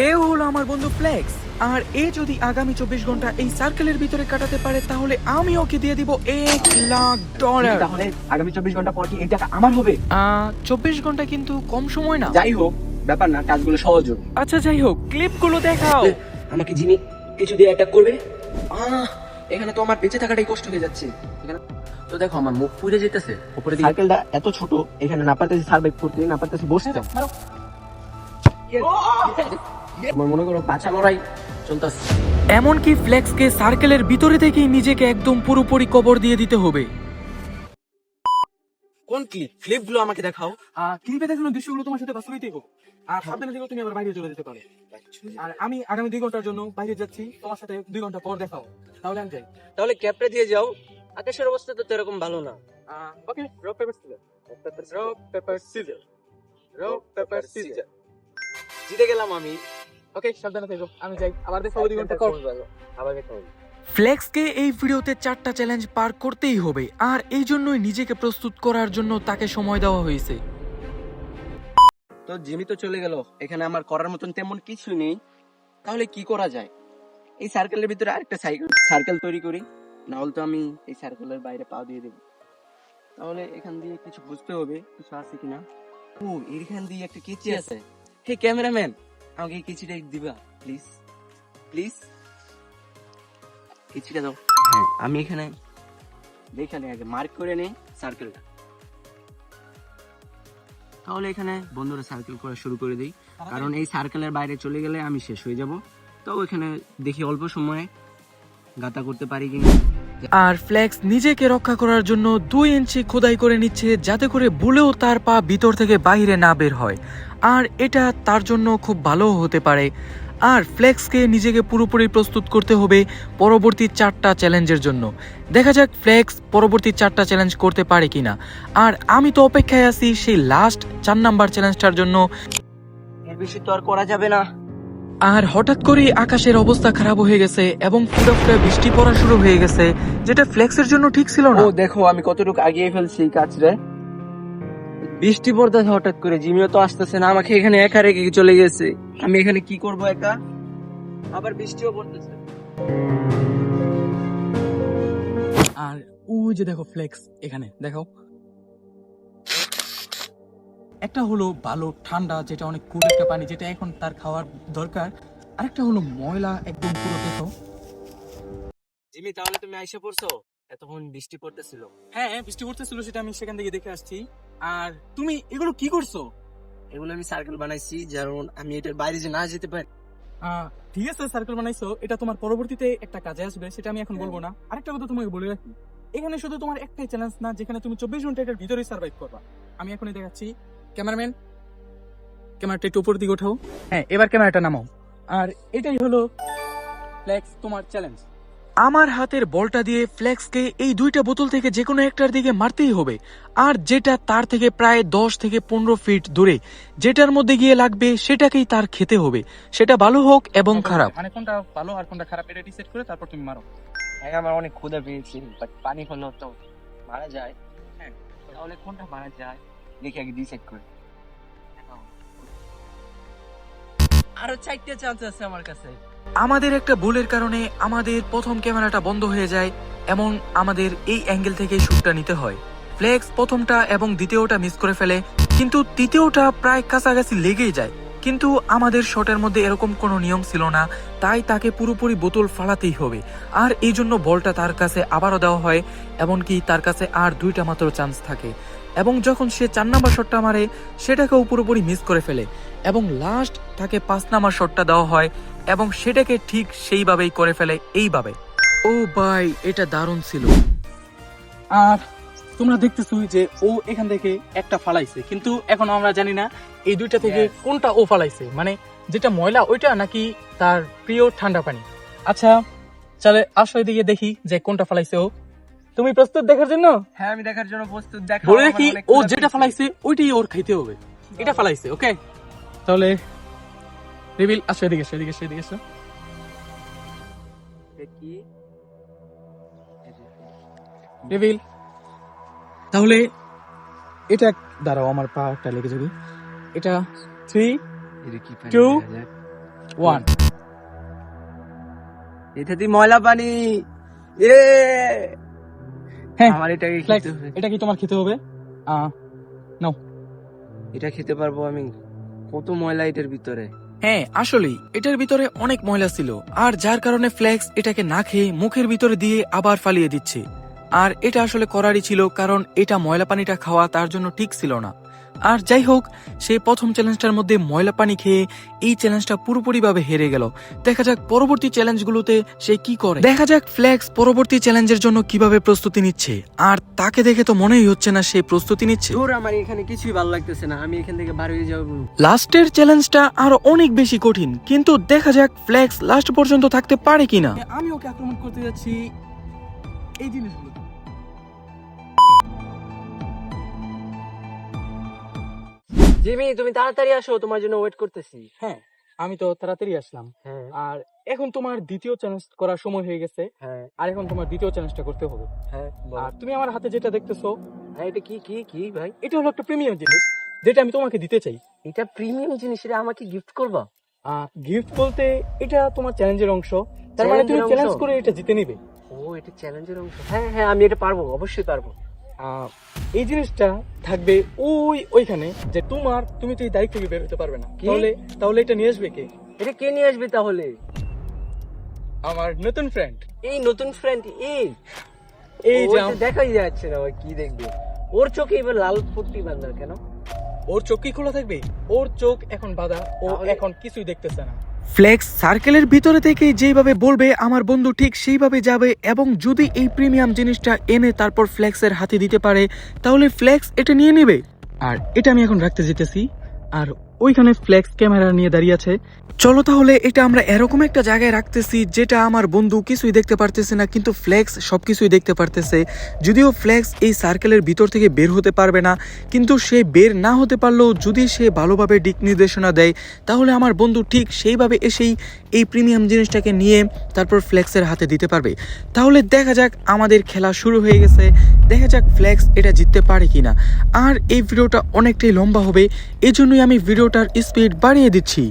এ হলো আমার বন্ধু ফ্লেক্স। আর এ যদি আগামী 24 ঘন্টা এই সার্কেলের ভিতরে কাটাতে পারে তাহলে আমি ওকে দিয়ে দিব $1,00,000। তাহলে আগামী 24 ঘন্টা পর কি এই টাকা আমার হবে? 24 ঘন্টা কিন্তু কম সময় না। যাই হোক, ব্যাপার না, কাজগুলো সহজ হবে। আচ্ছা যাই হোক, ক্লিপগুলো দেখাও। আমাকে জিমি কিছু দিয়ে অ্যাটাক করবে। এখানে তো আমার বেঁচে থাকাটাই কষ্ট হয়ে যাচ্ছে। এখানে তো দেখো আমার মুখ পুড়ে যেতেছে। উপরে দিকে সার্কেলটা এত ছোট, এখানে না পারতেছি সার্ভাইভ করতে, না পারতেছি বসতে। আমার মনে করো বাঁচা লড়াই চলতেছে। এমনকি ফ্লেক্সকে সার্কেলের ভিতরে থেকেই নিজেকে একদম পুরোপুরি কবর দিয়ে দিতে হবে। কোন ক্লিপ গুলো আমাকে দেখাও। ক্লিপে দেখানো দৃশ্যগুলো তোমার সাথে বাস্তবিকই হোক। আর সাবধানে থেকেও তুমি আবার বাইরে চলে যেতে পারো। আর আমি আগামী 2 ঘন্টার জন্য বাইরে যাচ্ছি, তোমার সাথে 2 ঘন্টা পর দেখাও। তাহলে আমি যাই। তাহলে ক্যাপটা দিয়ে যাও। আকাশের অবস্থা তো এরকম ভালো না। Okay, rock paper scissor. Rock paper scissor. Rock paper scissor. জিতে গেলাম আমি। ওকে, সাবধানে থেকো, আমি যাই। আবার দেখাবো 2 ঘন্টা পর। আবার দেখা হবে। ফ্লেক্সকে এই ভিডিওতে 4টা চ্যালেঞ্জ পার করতেই হবে, আর এই জন্যই নিজেকে প্রস্তুত করার জন্য তাকে সময় দেওয়া হয়েছে। তো জিমি তো চলে গেল, এখানে আমার করার মতন তেমন কিছু নেই। তাহলে কি করা যায়? এই সার্কেলের ভিতরে আরেকটা সার্কেল তৈরি করি, না হলে তো আমি এই সার্কেলের বাইরে পা দিয়ে দেবো। তাহলে এখান দিয়ে কিছু বুঝতে হবে, কিছু আছে কিনা। ও, এখান দিয়ে একটা কেচি আছে। হে ক্যামেরাম্যান, আমাকে এই কেচিটা দিবা প্লিজ, প্লিজ। কেচিটা দাও। হ্যাঁ, আমি এখানে দেখানে আগে মার্ক করে নেই সার্কেলটা। তাহলে এখানে বন্ধুরা সার্কেল করা শুরু করে দিই, কারণ এই সার্কেলের বাইরে চলে গেলে আমি শেষ হয়ে যাব। তো এখানে দেখি অল্প সময়ে গাতা করতে পারি কিনা। আর ফ্লেক্স নিজেকে রক্ষা করার জন্য 2 ইঞ্চি খোদাই করে নিচ্ছে, যাতে করে ভুলেও তার পা ভিতর থেকে বাইরে না বের হয়। আর এটা তার জন্য খুব ভালো হতে পারে। আর ফ্লেক্সকে নিজেকে পুরোপুরি প্রস্তুত করতে হবে পরবর্তী 4টা চ্যালেঞ্জের জন্য। দেখা যাক ফ্লেক্স পরবর্তী 4টা চ্যালেঞ্জ করতে পারে কিনা। আর আমি তো অপেক্ষায় আছি সেই লাস্ট 4 নাম্বার চ্যালেঞ্জটার জন্য। এর বেশি তো আর করা যাবে না। আর হঠাৎ করে আকাশের অবস্থা খারাপ হয়ে গেছে এবং ফুটা ফুটা বৃষ্টি পড়া শুরু হয়ে গেছে, যেটা ফ্লেক্সের জন্য ঠিক ছিল না। ও দেখো, আমি কতটুকু আগিয়ে ফেলছি এই কাজরে। বৃষ্টি পড়তেছে হঠাৎ করে, জিমিও তো আসতেছে না, আমাকে এখানে একা রেখে চলে গেছে। আমি এখানে কি করব একা? আবার বৃষ্টিও পড়তেছে। আর ওই যে দেখো ফ্লেক্স, এখানে দেখো একটা হলো ভালো ঠান্ডা, যেটা অনেক কুল একটা পানি, যেটা এখন তার খাওয়ার দরকার। আরেকটা হলো ময়লা একদম পুরো। দেখো জিমি, তাহলে তুমি আইসা পড়ছো? এতক্ষণ বৃষ্টি পড়তেছিল। হ্যাঁ, বৃষ্টি পড়তেছিল, সেটা আমি সেখান থেকে দেখে আসছি। আর তুমি এগুলো কি করছো? এগুলো আমি সার্কেল বানাইছি, যেমন আমি এটার বাইরে যে না যেতে পারি। ঠিক আছে, সার্কেল বানাইছো, এটা তোমার পরবর্তীতে একটা কাজে আসবে, সেটা আমি এখন বলবো না। আরেকটা কথা তোমাকে বলে রাখি, এখানে শুধু তোমার একটাই চ্যালেঞ্জ না, যেখানে তুমি 24 ঘন্টা এটার ভিতরেই সার্ভাইভ করবা। আমি এখনই দেখাচ্ছি। ক্যামেরাম্যান, ক্যামেরাটা একটু উপর দিকে ওঠাও। হ্যাঁ, এবার ক্যামেরাটা নামাও। আর এটাই হলো ফ্লেক্স, তোমার চ্যালেঞ্জ। আমার হাতের বলটা দিয়ে ফ্লেক্সকে এই 2টা বোতল থেকে যে কোনো একটার দিকে মারতেই হবে। আর যেটা তার থেকে প্রায় 10 থেকে 15 ফিট দূরে, যেটার মধ্যে গিয়ে লাগবে সেটাকেই তার খেতে হবে, সেটা ভালো হোক এবং খারাপ। মানে কোনটা ভালো আর কোনটা খারাপ এটা ডিসাইড করে তারপর তুমি মারো। হ্যাঁ, আমার অনেক ক্ষুধা পেয়েছি, বাট পানি হলো তো মারা যায়। হ্যাঁ, তাহলে কোনটা মারা যায় দেখি আগে ডিসাইড করি। আরো 4টা চান্স আছে আমার কাছে। আমাদের একটা ভুলের কারণে আমাদের প্রথম ক্যামেরাটা বন্ধ হয়ে যায়, এবং আমাদের এই অ্যাঙ্গেল থেকে শুটটা নিতে হয়। ফ্লেক্স প্রথমটা এবং দ্বিতীয়টা মিস করে ফেলে, কিন্তু তৃতীয়টা প্রায় কাছাকাছি লেগেই যায়। কিন্তু আমাদের শটের মধ্যে এরকম কোনো নিয়ম ছিল না, তাই তাকে পুরোপুরি বোতল ফালাতেই হবে। আর এই জন্য বলটা তার কাছে আবারও দেওয়া হয়, এমনকি তার কাছে আর 2টা মাত্র চান্স থাকে। এবং যখন সে 4 নাম্বার শটটা মারে, সেটাকেও পুরোপুরি মিস করে ফেলে, এবং লাস্ট তাকে 5 নাম্বার শটটা দেওয়া হয় এবং সেটাকে ঠিক সেইভাবেই করে ফেলে, এইভাবে। ও ভাই, এটা দারুণ ছিল। আর তোমরা দেখতেছো যে ও এখান থেকে একটা ফালাইছে, কিন্তু এখন আমরা জানি না এই 2টা থেকে কোনটা ও ফালাইছে, মানে যেটা ময়লা ওইটা নাকি তার প্রিয় ঠান্ডা পানি। আচ্ছা চলে আসো এদিকে দেখি যে কোনটা ফালাইছে ও। তুমি প্রস্তুত দেখার জন্য? হ্যাঁ, আমি দেখার জন্য প্রস্তুত। দেখা বলে রাখি, ও যেটা ফালাইছে ওইটাই ওর খাইতে হবে। এটা ফালাইছে, ওকে? তাহলে রিভিল, আসো এদিকে, আসো এদিকে, আসো এদিকে, আসো। কি রিভিল। তাহলে এটা দাঁড়াও, আমার পাটা লেগে যাবে। এটা 3, 2, ওয়ান। এটা তুই ময়লা পানি। এ হ্যাঁ আমার এটাকে ফ্লেক্স, খেতে হবে। এটা কি তোমার খেতে হবে? নাও। এটা খেতে পারবো আমি? কত ময়লা এটার ভিতরে। হ্যাঁ আসলেই এটার ভিতরে অনেক ময়লা ছিল, আর যার কারণে ফ্লেক্স এটাকে না খেয়ে মুখের ভিতরে দিয়ে আবার ফালিয়ে দিচ্ছে। আর এটা আসলে করারই ছিল, কারণ এটা ময়লা পানিটা খাওয়া তার জন্য ঠিক ছিল না। আর যাই হোক, সে প্রথম চ্যালেঞ্জটার মধ্যে ময়লা পানি খেয়ে এই চ্যালেঞ্জটা পুরোপুরিভাবে হেরে গেল। দেখা যাক পরবর্তী চ্যালেঞ্জগুলোতে সে কি করে। দেখা যাক ফ্লেক্স পরবর্তী চ্যালেঞ্জের জন্য কিভাবে প্রস্তুতি নিচ্ছে। আর তাকে দেখে তো মনেই হচ্ছে না সে প্রস্তুতি নিচ্ছে। ধুর, আমার এখানে কিছুই ভালো লাগতেছে না, আমি এখান থেকে বার হয়ে যাবো। লাস্টের চ্যালেঞ্জটা আরো অনেক বেশি কঠিন, কিন্তু দেখা যাক ফ্লেক্স লাস্ট পর্যন্ত থাকতে পারে কিনা। আমি ওকে আক্রমণ করতে যাচ্ছি এই জিনিসগুলো। জিমি, তুমি তাড়াতাড়ি আসো, তোমার জন্য ওয়েট করতেছি। হ্যাঁ আমি তো তাড়াতাড়ি আসলাম। হ্যাঁ আর এখন তোমার দ্বিতীয় চ্যালেঞ্জ করার সময় হয়ে গেছে। হ্যাঁ আর এখন তোমার দ্বিতীয় চ্যালেঞ্জটা করতে হবে। হ্যাঁ, আর তুমি আমার হাতে যেটা দেখতেছো, হ্যাঁ, এটা কি কি কি ভাই? এটা হলো একটা প্রিমিয়াম জিনিস যেটা আমি তোমাকে দিতে চাই। এটা প্রিমিয়াম জিনিস, এটা আমাকে গিফট করবা? গিফট বলতে এটা তোমার চ্যালেঞ্জের অংশ, তার মানে তুমি Challenge এর চ্যালেঞ্জ অংশ? করে এটা জিতে নিবে। ও, এটা চ্যালেঞ্জের অংশ। হ্যাঁ হ্যাঁ, আমি এটা পারবো, অবশ্যই পারবো। এই জিনিসটা থাকবে ওইখানে, যে তুমি তো এই দায়িত্ব থেকে বের হতে পারবে না। কি? তাহলে এটা নিয়ে আসবে কে? এটা কে নিয়ে আসবে তাহলে? আমার নতুন ফ্রেন্ড। এই নতুন ফ্রেন্ড? এই এই ও যে তো দেখাই যাচ্ছে না, ওই কি দেখবে? ওর চোখে এবার লাল পট্টি বাঁধা কেন? ওর চোখ কি খোলা থাকবে? ওর চোখ এখন বাঁধা, ও তাহলে? এখন কিছুই দেখতেছে না। ফ্লেক্স সার্কেলের ভিতরে থেকে যেভাবে বলবে আমার বন্ধু ঠিক সেইভাবে যাবে, এবং যদি এই প্রিমিয়াম জিনিসটা এনে তারপর ফ্লেক্সের হাতে দিতে পারে তাহলে ফ্লেক্স এটা নিয়ে নেবে। আর এটা আমি এখন রাখতে যেতেছি, আর ওইখানে ফ্লেক্স ক্যামেরা নিয়ে দাঁড়িয়ে আছে। চলো তাহলে এটা আমরা এরকম একটা জায়গায় রাখতেছি যেটা আমার বন্ধু কিছুই দেখতে পারতেছে না, কিন্তু ফ্লেক্স সবকিছুই দেখতে পারতেছে। যদিও ফ্লেক্স এই সার্কেলের ভিতর থেকে বের হতে পারবে না, কিন্তু সে বের না হতে পারলেও যদি সে ভালোভাবে দিক নির্দেশনা দেয় তাহলে আমার বন্ধু ঠিক সেইভাবে এসেই এই প্রিমিয়াম জিনিসটাকে নিয়ে তারপর ফ্লেক্সের হাতে দিতে পারবে। তাহলে দেখা যাক, আমাদের খেলা শুরু হয়ে গেছে। দেখা যাক ফ্লেক্স এটা জিততে পারে কিনা। আর এই ভিডিওটা অনেকটাই লম্বা হবে, এজন্যই আমি ভিডিওটার স্পিড বাড়িয়ে দিচ্ছি।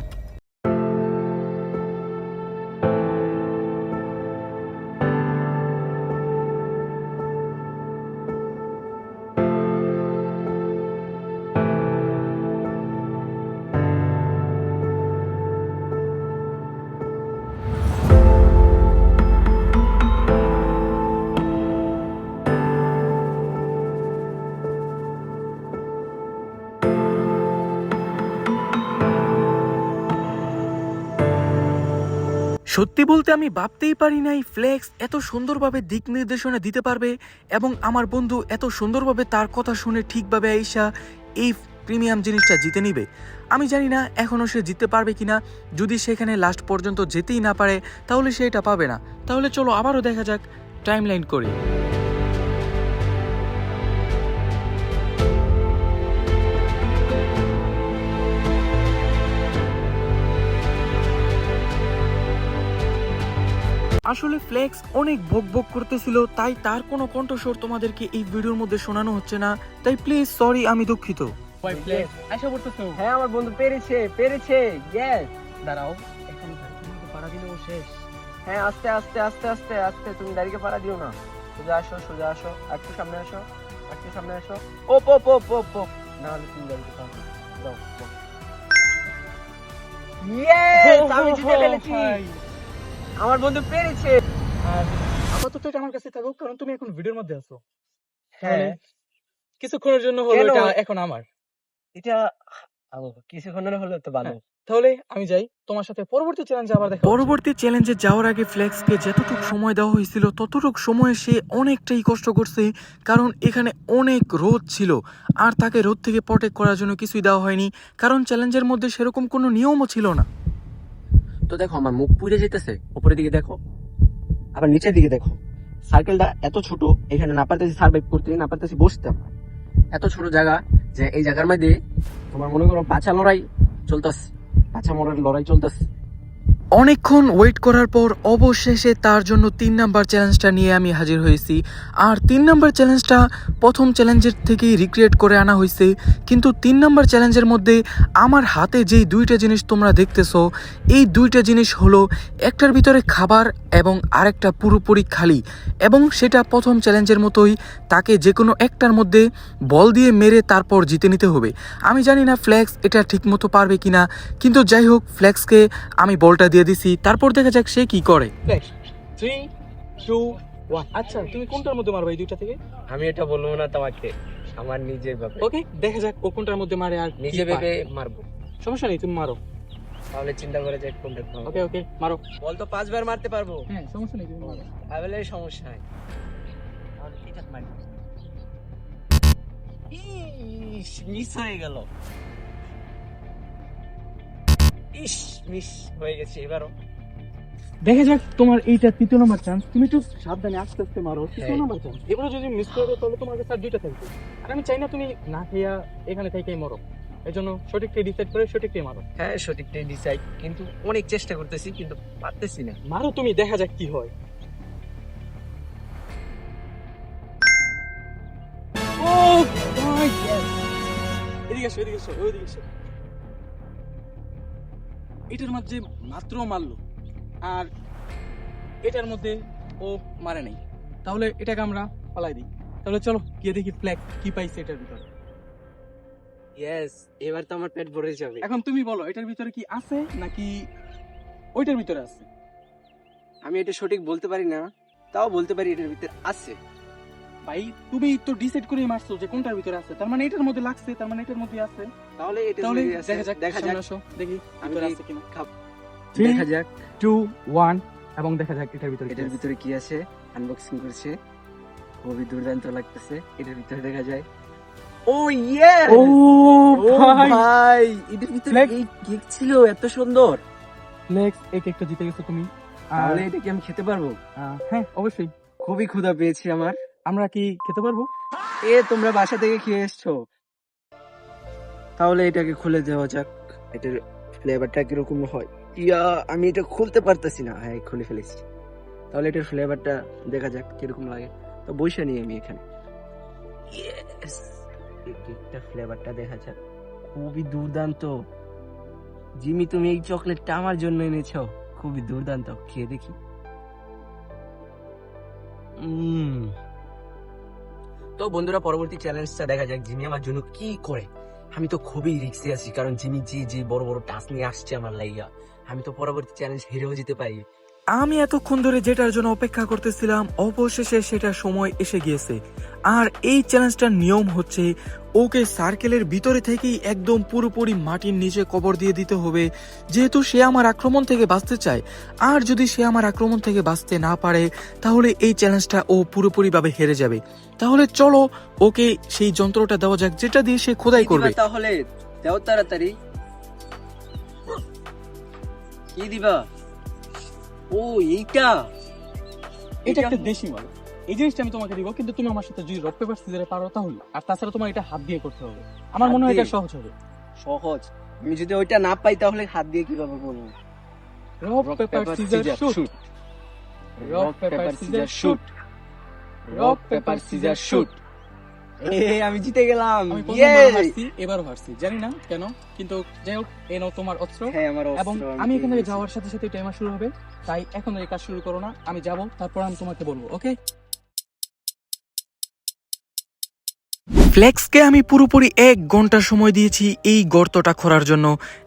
সত্যি বলতে আমি ভাবতেই পারি নাই ফ্লেক্স এত সুন্দরভাবে দিক নির্দেশনা দিতে পারবে, এবং আমার বন্ধু এত সুন্দরভাবে তার কথা শুনে ঠিকভাবে আইসা এই প্রিমিয়াম জিনিসটা জিতে নিবে। আমি জানি না এখনও সে জিততে পারবে কিনা। যদি সেখানে লাস্ট পর্যন্ত যেতেই না পারে তাহলে সে এটা পাবে না। তাহলে চলো আবারও দেখা যাক, টাইম লাইন করি। আসলে ফ্লেক্স অনেক বকবক করতেছিল, তাই তার কোনো কণ্ঠস্বর তোমাদেরকে এই ভিডিওর মধ্যে শোনানো হচ্ছে না। তাই প্লিজ সরি, আমি দুঃখিত। হ্যাঁ, আমার বন্ধু পেরেছে পেরেছে। ইয়েস। দাঁড়াও, এখন পাড়া দিলেও শেষ। হ্যাঁ, আস্তে আস্তে আস্তে আস্তে আস্তে, তুমি দাঁড়িয়ে পাড়া দিও না। সোজা আসো, সোজা আসো, একটু সামনে আসো, একটু সামনে আসো। ওপ ওপ ওপ ওপ ওপ, না হলে তুমি দাঁড়িয়ে পারবে না। দাও, দাও। ইয়েস, আমি জিতে ফেলেছি। আমার বন্ধু পেরেছে। আর আপাতত এটা আমার কাছে থাকুক, কারণ তুমি এখন ভিডিওর মধ্যে আছো। হ্যাঁ, কিছুক্ষণের জন্য হলো, কেন? এটা এখন আমার। এটা কিছুক্ষণের হলো তো ভালো। তাহলে আমি যাই, তোমার সাথে পরবর্তী চ্যালেঞ্জে আবার দেখা। পরবর্তী চ্যালেঞ্জে যাওয়ার আগে ফ্লেক্সকে যতটুকু সময় দেওয়া হয়েছিল ততটুকু সময়ে সে অনেকটাই কষ্ট করছে, কারণ এখানে অনেক রোদ ছিল। আর তাকে রোদ থেকে প্রটেক্ট করার জন্য কিছুই দেওয়া হয়নি, কারণ চ্যালেঞ্জের মধ্যে সেরকম কোনো নিয়মও ছিল না। তো দেখো, আমার মুখ পুড়ে যেতেছে। উপরের দিকে দেখো, আবার নিচের দিকে দেখো। সার্কেলটা এত ছোট, এখানে না পারতেছি সার্ভাইভ করতে, না পারতেছি বসতে। এত ছোট জায়গা যে এই জায়গার মধ্যে তোমার মনে করো বাচ্চা লড়াই চলতেছে, বাচ্চা মরার লড়াই চলতেছে। অনেকক্ষণ ওয়েট করার পর অবশেষে তার জন্য 3 নাম্বার চ্যালেঞ্জটা নিয়ে আমি হাজির হয়েছি। আর 3 নাম্বার চ্যালেঞ্জটা প্রথম চ্যালেঞ্জের থেকেই রিক্রিয়েট করে আনা হয়েছে, কিন্তু 3 নাম্বার চ্যালেঞ্জের মধ্যে আমার হাতে যেই দুইটা জিনিস তোমরা দেখতেছো, এই দুইটা জিনিস হলো একটার ভিতরে খাবার এবং আরেকটা পুরোপুরি খালি, এবং সেটা প্রথম চ্যালেঞ্জের মতোই তাকে যে কোনো একটার মধ্যে বল দিয়ে মেরে তারপর জিতে নিতে হবে। আমি জানি না ফ্লেক্স এটা ঠিকমতো পারবে কিনা, কিন্তু যাই হোক ফ্লেক্সকে আমি বলটা দিয়ে দিছি, তারপর দেখা যাক সে কি করে। 3, 2, 1। আচ্ছা, তুমি কোনটার মধ্যে মারবে এই দুইটা থেকে? আমি এটা বলবো না তোমাকে, আমার নিজের ব্যাপার, ওকে, দেখা যাক ও কোনটার মধ্যে মারে আর কি নিজে পায়। ভেবে মারবো। সমস্যা নেই, তুমি মারো। তাহলে চিন্তা করে যাক কোনটা খাবো। ওকে ওকে, মারো। বল তো 5 বার মারতে পারবো, হ্যাঁ, সমস্যা নেই, তুমি মারো। তাহলে সমস্যা নাই। তাহলে এটা মারি। ইস, মিস হয়ে গেল। ইস, মিস হয়ে গেছে। এবারও দেখা যাক তোমার এইটা তৃতীয় নম্বর চান্স, তুমি একটু সাবধানে আস্তে আস্তে মারো। তৃতীয় হ্যাঁ। নম্বর চান্স, এবারে যদি মিস করো তাহলে তোমার কাছে আর দুইটা থাকবে। আর আমি চাই না তুমি না খেয়া এখানে থেকেই মরো, এই জন্য সঠিকটাই ডিসাইড করে সঠিকটাই মারো। হ্যাঁ, সঠিকটাই ডিসাইড, কিন্তু অনেক চেষ্টা করতেছি কিন্তু পারতেছি না। মারো তুমি, দেখা যাক কি হয়। ও মাই গড, এদিকে এসো, এদিকে এসো, ওইদিকে এসো। এটার মধ্যে মাত্র মারলো, আর এটার মধ্যে ও মারে নাই, তাহলে এটাকে আমরা পালাই দিই। তাহলে চলো গিয়ে দেখি ফ্ল্যাগ কি পাইছে এটার ভিতরে। ইয়েস, এবার তো আমার পেট ভরে যাবে। এখন তুমি বলো এটার ভিতরে কি আছে নাকি ওইটার ভিতরে আছে? আমি এটা সঠিক বলতে পারি না, তাও বলতে পারি এটার ভিতরে আছে। ভাই তুমি তো ডিসাইড করে মারছো যে কোনটার ভিতরে আছে, তার মানে এটার মধ্যে লাগছে, তার মানে এটার মধ্যে আছে। তাহলে এটা তাহলে আছে। দেখা যাক, দেখা সামনে যাক, আসো, দেখি আমি ভিতরে কি আছে কিনা। খাব। 3, দেখা যাক 2, 1, এবং দেখা যাক এটার ভিতরে এটার ভিতরে কি আছে। আনবক্সিং করছে, খুবই দুর্দান্ত লাগতেছে। এটার ভিতরে দেখা যায়, ও ইয়েস, ও ও ভাই, ভাই, এটার ভিতরে Flex। এই কেক ছিল এত সুন্দর। নেক্সট এই কেকটা জিতে গেছো তুমি। আর তাহলে এটা কি আমি খেতে পারবো? হ্যাঁ অবশ্যই, খুবই ক্ষুধা পেয়েছি আমার। আমরা কি খেতে পারবো? এ তোমরা বাসা থেকে খেয়ে এসছো, তাহলে এটাকে খুলে দেওয়া যাক। এটার ফ্লেভারটা কিরকম হয়। ইয়া, আমি এটা খুলতে পারতেছি না। হ্যাঁ, খুলে ফেলেছি। তাহলে এটার ফ্লেভারটা দেখা যাক কিরকম লাগে। তো বইসা নিই আমি এখানে। ইয়েস, এই কেকটার ফ্লেভারটা দেখা যাক। খুবই দুর্দান্ত। জিমি, তুমি এই চকলেটটা আমার জন্য এনেছো, খুবই দুর্দান্ত। খেয়ে দেখি। তো বন্ধুরা, পরবর্তী চ্যালেঞ্জটা দেখা যাক জিমি আমার জন্য কি করে। আমি তো খুবই রিস্কে আছি, কারণ জিমি যে বড় বড় টাস্ক নিয়ে আসছে আমার লাইগা, আমি তো পরবর্তী চ্যালেঞ্জ হেরেও যেতে পারি। আমি এতক্ষণ ধরে যেটার জন্য অপেক্ষা করতেছিলাম, অবশেষে সেটার সময় এসে গিয়েছে। আর এই চ্যালেঞ্জটার নিয়ম হচ্ছে ওকে সার্কেলের ভিতরে থেকেই একদম পুরোপুরি মাটির নিচে কবর দিয়ে দিতে হবে, যেহেতু সে আমার আক্রমণ থেকে বাঁচতে চায়। আর যদি সে আমার আক্রমণ থেকে বাঁচতে না পারে, তাহলে এই চ্যালেঞ্জটা ও পুরোপুরিভাবে হেরে যাবে। তাহলে চলো ওকে সেই যন্ত্রটা দেওয়া যাক, যেটা দিয়ে সে খোদাই কি করবে। দিবা তাহলে? দাও তাড়াতাড়ি। কি দিবা? ও, এইটা এটা একটা দেশি মাল, এই জিনিসটা আমি তোমাকে দিব, কিন্তু তুমি আমার সাথে যদি রক পেপার সিজারে পারো তাহলে। আর তাছাড়া তোমার এটা হাত দিয়ে করতে হবে, আমার হাত মনে হয় এটা দিয়ে? সহজ হবে। সহজ। আমি যদি ওইটা না পাই তাহলে হাত দিয়ে কিভাবে বলবো? Rock paper scissor shoot, rock paper scissor shoot, rock paper scissor shoot. আমি জিতে গেলাম। আমি ইয়ে! প্রথমবার হারছি, এবারও হারছি, জানি না কেন, কিন্তু যাই হোক, এ নাও তোমার অস্ত্র। হ্যাঁ, আমার এবং অস্ত্র আমি এখান থেকে পেয়ে যাওয়ার সাথে সাথে টাইমার শুরু হবে, তাই এখন এই কাজ শুরু করো না, আমি যাব, তারপর আমি তোমাকে বলবো। ওকে, ফ্লেক্সকে আমি পুরোপুরি 1 ঘন্টা সময় দিয়েছি এই গর্তটা খোঁড়ার জন্য,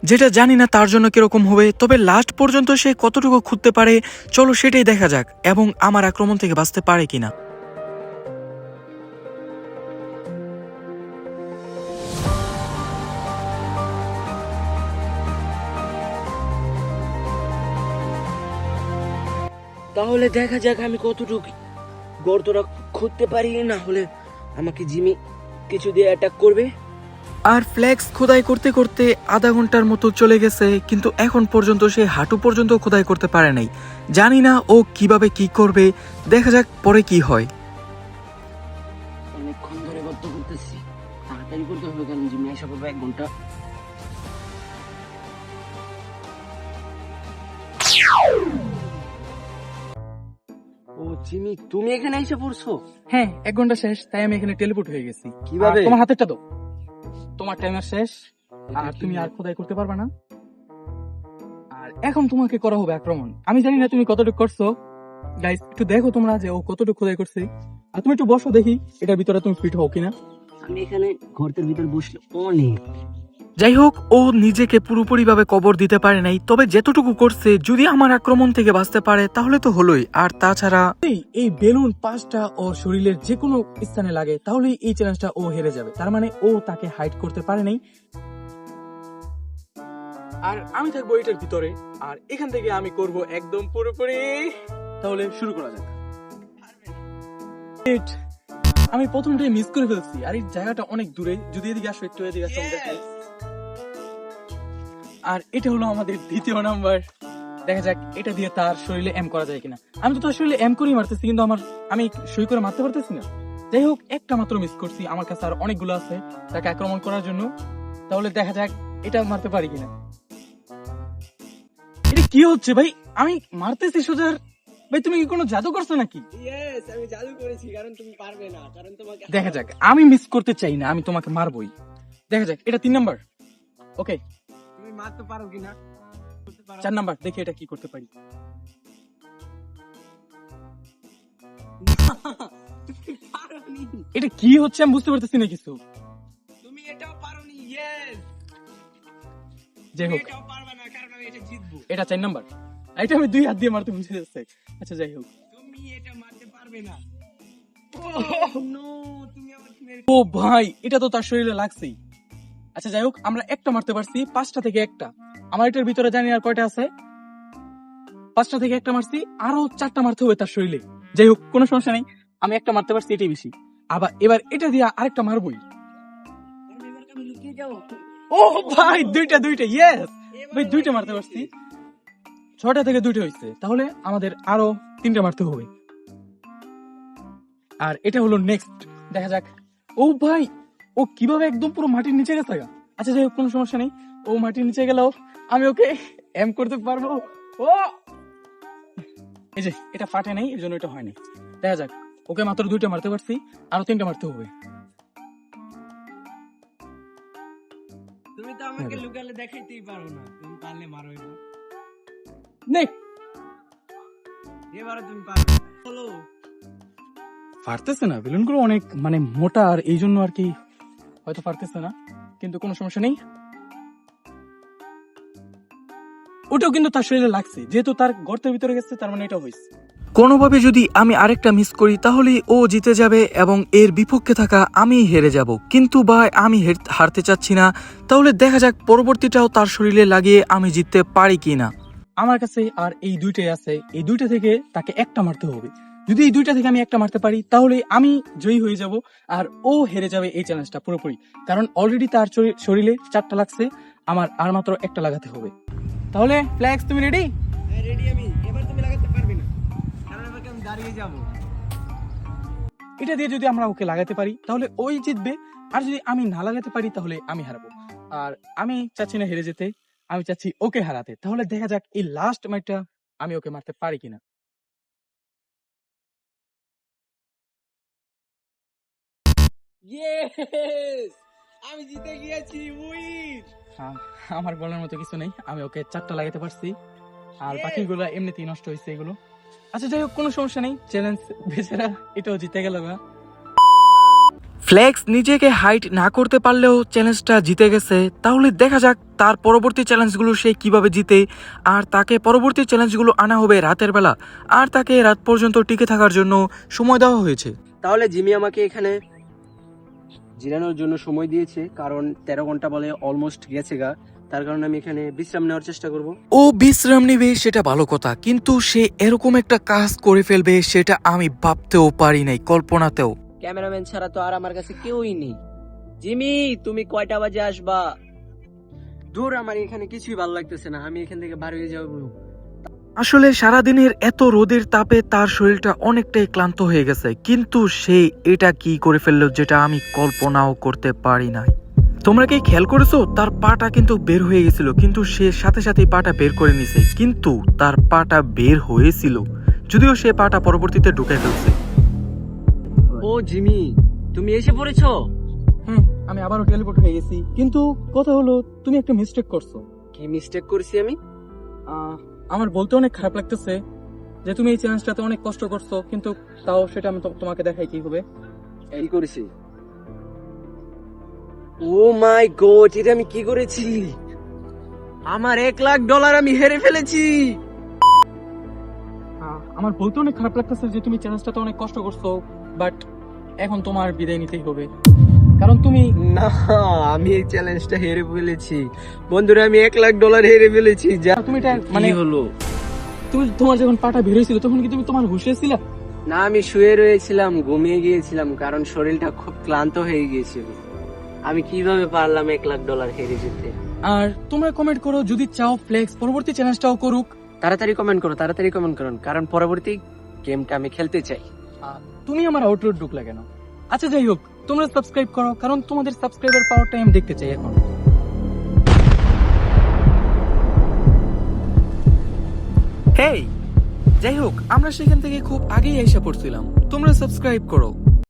যেটা জানি না তার জন্য কিরকম হবে, তবে লাস্ট পর্যন্ত সে কতটুকু খুঁজতে পারে চলো সেটাই দেখা যাক, এবং আমার আক্রমণ থেকে বাঁচতে পারে কিনা। তাহলে দেখা যাক আমি কতটুকু গর্তটা খুঁজতে পারি, না হলে আমাকে জিমি কিছু দিয়ে অ্যাটাক করবে। আর ফ্লেক্স খোদাই করতে করতে আধা ঘন্টার মতো চলে গেছে, কিন্তু এখন পর্যন্ত সে হাঁটু পর্যন্ত খোদাই করতে পারে নাই। জানি না ও কিভাবে কি করবে, দেখা যাক পরে কি হয়। অনেকক্ষণ ধরে গর্ত করতেছি, তাড়াতাড়ি করতে হবে কারণ জিমি আসা পড়বে 1 ঘন্টা। ও জিমি, তুমি এখানে এসে পড়ছো? হ্যাঁ, 1 ঘন্টা শেষ, তাই আমি এখানে টেলিপোর্ট হয়ে গেছি। কিভাবে? আর তোমার হাতেরটা দাও, তোমার টাইমার শেষ, আর তুমি আর খোদাই করতে পারবা না। আর এখন তোমাকে করা হবে আক্রমণ। আমি জানি না তুমি কতটুকু করছো, গাইস একটু দেখো তোমরা যে ও কতটুকু খোদাই করছে। আর তুমি একটু বসো, দেখি এটার ভিতরে তুমি ফিট হও কিনা। আমি এখানে ঘরের ভিতর বসলে অনেক। যাই হোক, ও নিজেকে পুরোপুরিভাবে কবর দিতে পারে নাই, তবে যেতটুকু করছে যদি আমার আক্রমণ থেকে বাঁচতে পারে তাহলে তো হলোই। আর তাছাড়া এই বেলুন 5টা ওর শরীরের যে কোনো স্থানে লাগে তাহলে এই চ্যালেঞ্জটা ও হেরে যাবে। তার মানে ও তাকে হাইড করতে পারে নাই। আর আমি থাকবো এটার ভিতরে, আর এখান থেকে আমি করব একদম পুরোপুরি। তাহলে শুরু করা যাক। আমি প্রথমটাই মিস করে ফেলছি, আর এই জায়গাটা অনেক দূরে। যদি এদিকে আসো, একটু এদিকে আসো, আমি দেখাই। আর এটা হলো আমাদের 2য় নাম্বার। দেখা যাক এটা দিয়ে তার শরীরে এম করা যায় কিনা। আমি তো তার শরীরে এম করেই মারতেছি, কিন্তু আমি সই করে মারতে পারতেছি না। যাই হোক, একটা মাত্র মিস করছি। আমার কাছে আর অনেকগুলো আছে তাকে আক্রমণ করার জন্য। তাহলে দেখা যাক এটা মারতে পারি কিনা। এটা কি হচ্ছে ভাই? আমি মারতেছি সোজা। ভাই তুমি কি কোনো জাদু করছো নাকি? ইয়েস, আমি জাদু করেছি, কারণ তুমি পারবে না, কারণ তোমাকে। দেখা যাক, আমি মিস করতে চাই না, আমি তোমাকে মারবই। দেখা যাক, এটা 3 নাম্বার। ওকে, তুমি মারতে পারো কিনা? 4 নাম্বার। দেখি এটা কি করতে পারি। এটা কি হচ্ছে আমি বুঝতে পারতেছি না কিছু। তুমি এটাও পারোনি। ইয়েস, যাই হোক, এটাও পারবে না, কারণ আমি এটা জিতবো। এটা 4 নাম্বার। এটা আমি 2 হাত দিয়ে মারতে বুঝে যাচ্ছে। আচ্ছা যাই হোক, তুমি এটা মারতে পারবে না। নো, তুমি আমাকে মেরে। ও ভাই, এটা তো তার শরীরে লাগছেই। আচ্ছা যাই হোক, আমরা একটা মারতে পারছি 5টা থেকে একটা। আমার এটার ভিতরে জানি আর কয়টা আছে। 5টা থেকে একটা মারছি, আরো 4টা মারতে হবে তার শরীরে। যাই হোক, কোনো সমস্যা নেই, আমি একটা মারতে পারছি, এটাই বেশি। এবার এটা দিয়ে আরেকটা মারবই। এবার আমি লুকিয়ে যাও। ও ভাই, দুইটা ইয়েস ভাই, 2টা মারতে পারছি। 6টা থেকে 2টা হয়েছে, তাহলে আমাদের আরো 3টা মারতে হবে। আর এটা হলো নেক্সট। দেখা যাক। ও ভাই, ও কিভাবে একদম পুরো মাটির নিচে গেছে গা। আচ্ছা যাই হোক, কোনো সমস্যা নেই। ও মাটির নিচে গেলেও আমি ওকে এম করতে পারবো। ও এই যে এটা ফাটে নাই, এর জন্য এটা হয় নাই। দেখা যাক, ওকে মাত্র 2টা মারতে পারছি, আরো 3টা মারতে হবে। তুমি তো আমাকে লুকালে দেখাইতেই পারো না। তুমি পারলে মারো এবার। নে, এবারে তুমি পারবে। বলো। পারতেছে না, বেলুনগুলো অনেক মানে মোটা, আর এই জন্য আর কি হয়তো পারতেছে না, কিন্তু কোনো সমস্যা নেই। ওটাও কিন্তু তার শরীরে লাগছে, যেহেতু তার গর্তের ভিতরে গেছে, তার মানে এটা হয়েছে। কোনোভাবে যদি আমি আরেকটা মিস করি তাহলেই ও জিতে যাবে এবং এর বিপক্ষে থাকা আমি হেরে যাব। কিন্তু ভাই, আমি হারতে চাচ্ছি না। তাহলে দেখা যাক পরবর্তীটাও তার শরীরে লাগিয়ে আমি জিততে পারি কিনা। আমার কাছে আর এই 2টাই আছে। এই 2টা থেকে তাকে একটা মারতে হবে। যদি এই 2টা থেকে আমি একটা মারতে পারি তাহলে আমি জয়ী হয়ে যাব, আর ও হেরে যাবে এই চ্যালেঞ্জটা পুরোপুরি। কারণ অলরেডি তার শরীরে 4টা লাগছে, আমার আর মাত্র একটা লাগাতে হবে। তাহলে ফ্ল্যাক্স, তুমি রেডি? হ্যাঁ, রেডি আমি। এবার তুমি লাগাতে পারবে না, কারণ এবার আমি দাঁড়িয়ে যাব। এটা দিয়ে যদি আমরা ওকে লাগাতে পারি তাহলে ওই জিতবে, আর যদি আমি না লাগাতে পারি তাহলে আমি হারাবো। আর আমি চাচ্ছি না হেরে যেতে, আমি চাচ্ছি ওকে হারাতে। তাহলে দেখা যাক এই লাস্ট ম্যাচটা আমি ওকে মারতে পারি কিনা। ইয়েস, আমি জিতে গিয়েছি। উইন। আমার বলার মতো কিছু নেই, আমি ওকে 4টা লাগাতে পারছি, আর বাকিগুলো এমনিতেই নষ্ট হয়েছে এগুলো। আচ্ছা যাই হোক, কোনো সমস্যা নেই, চ্যালেঞ্জ বেচারা এটাও জিতে গেল গা। ফ্লেক্স নিজেকে হাইট না করতে পারলেও চ্যালেঞ্জটা জিতে গেছে। তাহলে দেখা যাক তার পরবর্তী চ্যালেঞ্জগুলো সে কিভাবে জিতে। আর তাকে পরবর্তী চ্যালেঞ্জগুলো আনা হবে রাতের বেলা, আর তাকে রাত পর্যন্ত টিকে থাকার জন্য সময় দেওয়া হয়েছে। তাহলে জিমি আমাকে এখানে জিরানোর জন্য সময় দিয়েছে, কারণ 13 ঘন্টা বলে অলমোস্ট গেছে গা। তার কারণে আমি এখানে বিশ্রাম নেওয়ার চেষ্টা করব। ও বিশ্রাম নেবে সেটা ভালো কথা, কিন্তু সে এরকম একটা কাজ করে ফেলবে সেটা আমি ভাবতেও পারি নাই, কল্পনাতেও। ক্যামেরাম্যান ছাড়া তো আর আমার কাছে কেউই নেই। জিমি, তুমি কয়টা বাজে আসবা? দূর, আমার এখানে কিছুই ভালো লাগতেছে না, আমি এখান থেকে বার হয়ে যাবো। আসলে সারাদিনের এত রোদের তাপে তার শরীরটা অনেকটাই ক্লান্ত হয়ে গেছে, কিন্তু সে এটা কি করে ফেললো যেটা আমি কল্পনাও করতে পারি নাই। তোমরা কি খেয়াল করেছো তার পাটা কিন্তু বের হয়ে গেছিল, কিন্তু সে সাথে সাথেই পাটা বের করে নিছে, কিন্তু তার পাটা বের হয়েছিল, যদিও সে পাটা পরবর্তীতে ঢুকে ফেলছে। ও জিমি, তুমি এসে পড়েছো? হ্যাঁ, আমি আবারও টেলিপোর্ট হয়ে গেছি, কিন্তু কথা হলো তুমি একটা মিস্টেক করছো। কি মিস্টেক করছি আমি? আমার বলতে অনেক খারাপ লাগতেছে যে তুমি এই চ্যালেঞ্জটাতে অনেক কষ্ট করছো, কিন্তু তাও সেটা আমি তোমাকে দেখাই কি হবে। কি করেছি? ও মাই গড, এটা আমি কি করেছি? আমার $1,00,000 আমি হেরে ফেলেছি। আমার বলতে অনেক খারাপ লাগতেছে যে তুমি চ্যালেঞ্জটাতে অনেক কষ্ট করছো, বাট এখন তোমার বিদায় নিতেই হবে, কারণ তুমি না, আমি এই চ্যালেঞ্জটা হেরে ফেলেছি বন্ধুরা, আমি $1,00,000 হেরে ফেলেছি। যা তুমি এটা মানে মানে হলো? তুমি তোমার যখন পাটা বের হয়েছিল তখন কি তুমি তোমার হুঁশে ছিলা? না, আমি শুয়ে রয়েছিলাম, ঘুমিয়ে গিয়েছিলাম, কারণ শরীরটা খুব ক্লান্ত হয়ে গিয়েছিল। আমি কিভাবে পারলাম $1,00,000 হেরে যেতে? আর তোমরা কমেন্ট করো যদি চাও ফ্লেক্স পরবর্তী চ্যালেঞ্জটাও করুক। তাড়াতাড়ি কমেন্ট করো, তাড়াতাড়ি কমেন্ট করুন, কারণ পরবর্তী গেমটা আমি খেলতে চাই। তুমি আমার আউটরোড ঢুকলা কেন? আচ্ছা যাই হোক, তোমরা সাবস্ক্রাইব করো, কারণ তোমাদের সাবস্ক্রাইবার পাওয়ারটাই আমি দেখতে চাই এখন। হেই, যাই হোক, আমরা সেখান থেকে খুব আগেই এসে পড়ছিলাম, তোমরা সাবস্ক্রাইব করো।